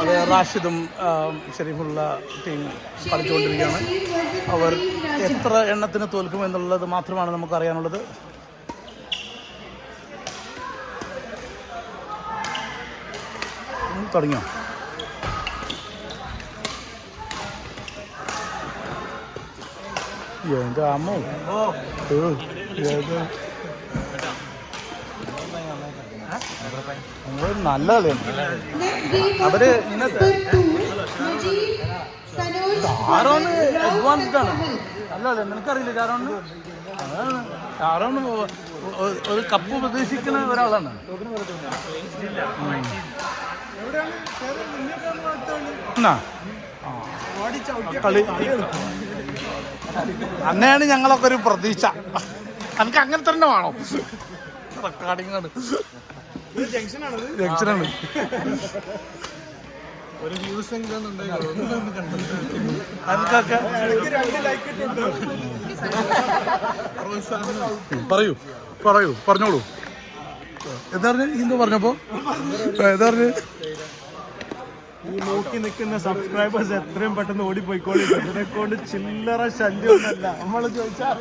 അത് റാഷിദും ഷെരീഫുള്ള ടീം കളിച്ചുകൊണ്ടിരിക്കുകയാണ്. അവർ എത്ര എണ്ണത്തിന് തോൽക്കുമെന്നുള്ളത് മാത്രമാണ് നമുക്കറിയാനുള്ളത്. തുടങ്ങിയോ? എൻ്റെ അമ്മ നല്ല കളിയാണ് അവര്. ഇന്നത്തെ ഷാരോണ് അഡ്വാൻസ്ഡ് ആണ്. നല്ല കളിയാണ്. നിനക്കറിയില്ല ഷാരോണ്? ഷാരോണ് ഒരു കപ്പ് പ്രതീക്ഷിക്കുന്ന ഒരാളാണ്. കളി അങ്ങനെയാണ് ഞങ്ങളൊക്കെ ഒരു പ്രതീക്ഷ. എനിക്ക് അങ്ങനെ തന്നെ വേണോ? റെക്കോർഡിങ്ങാണ്, ജംഗ്ഷനാണ്. പറഞ്ഞോളൂ. എന്താ പറഞ്ഞു? ഇന്ന് പറഞ്ഞപ്പോ എന്താ പറഞ്ഞു? ഈ നോക്കി നിൽക്കുന്ന സബ്സ്ക്രൈബേഴ്സ് എത്രയും പെട്ടെന്ന് ഓടിപ്പോയിക്കോളില്ല. ഇതിനെക്കൊണ്ട് ചില്ലറ ശല്യമൊന്നുമല്ല. നമ്മള് ചോദിച്ചാൽ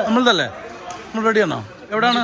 നമ്മളതല്ലേ? നമ്മൾ റെഡിയാണോ? എവിടെയാണ്?